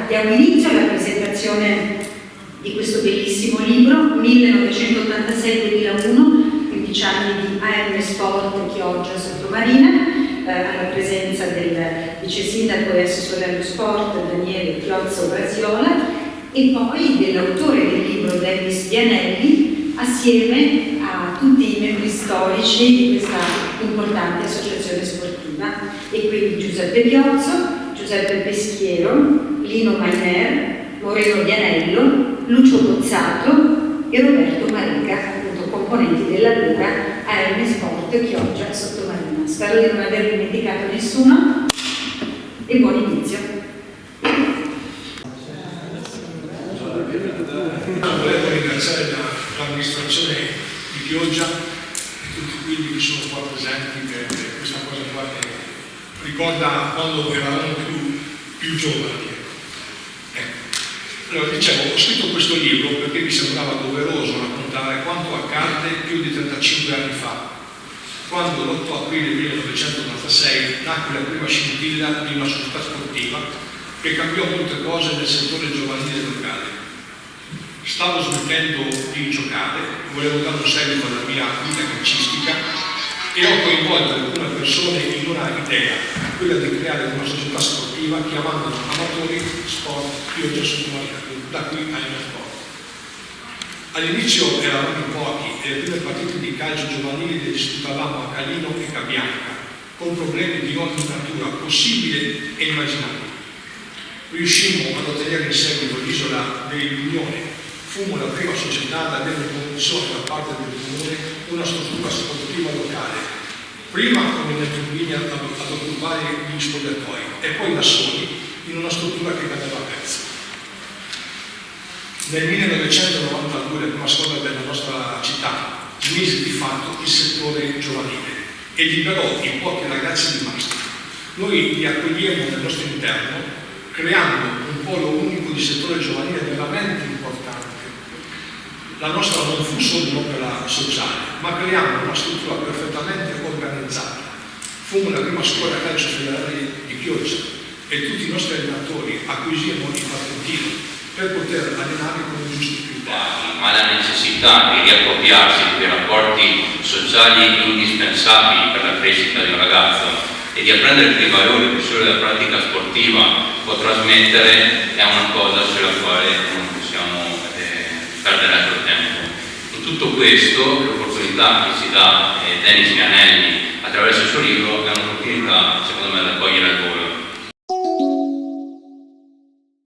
diamo inizio alla presentazione di questo bellissimo libro, 1986-2001, 15 anni di AM Sport Chioggia Sottomarina, alla presenza del vice sindaco e assessore allo sport Daniele Chiozzo Brasiola e poi dell'autore del libro Dennis Vianelli, assieme a tutti i membri storici di questa importante associazione sportiva, e quindi Giuseppe Piozzo, Giuseppe Peschiero, Lino Mainer, Moreno Vianello, Lucio Bozzato e Roberto Marica, appunto componenti dell'allora AM Sport Chioggia Sottomarina. Spero di non aver dimenticato nessuno e buon inizio. Volevo ringraziare l'amministrazione di Chioggia e tutti quelli che sono qua presenti per questa cosa qua che ricorda quando eravamo più giovani. Allora, dicevo, ho scritto questo libro perché mi sembrava doveroso raccontare quanto accadde più di 35 anni fa, quando l'8 aprile 1996 nacque la prima scintilla di una società sportiva che cambiò molte cose nel settore giovanile locale. Stavo smettendo di giocare, volevo dare un seguito alla mia vita calcistica e ho coinvolto alcune persone in una idea, quella di creare una società sportiva chiamando amatori sport Chioggia Sottomarina, da qui AM Sport. All'inizio eravamo in pochi e le prime partite di calcio giovanili le disputavamo a Calino e Cabianca, con problemi di ogni natura possibile e immaginabile. Riuscimmo ad ottenere in seguito l'isola dell'Unione. Fummo la prima società ad avere in condizione da parte del comune una struttura sportiva locale, prima come nel turbini ad occupare gli spogliatoi e poi da soli in una struttura che cadeva a pezzi. Nel 1992 la prima squadra della nostra città mise di fatto il settore giovanile e liberò i pochi ragazzi rimasti. Noi li accogliemmo nel nostro interno creando un polo unico di settore giovanile veramente importante. La nostra non fu solo un'opera sociale, ma creiamo una struttura perfettamente organizzata. Fummo la prima scuola calcio federale di Chioggia e tutti i nostri allenatori acquisivano il patentino per poter allenare con i giusti criteri. Ma la necessità di riappropriarsi di quei rapporti sociali indispensabili per la crescita di un ragazzo e di apprendere quei valori che solo la pratica sportiva può trasmettere è una cosa sulla quale non possiamo perdere altro tempo. In tutto questo l'opportunità che si dà Dennis Vianelli attraverso il suo libro è un'opportunità secondo me da cogliere al volo.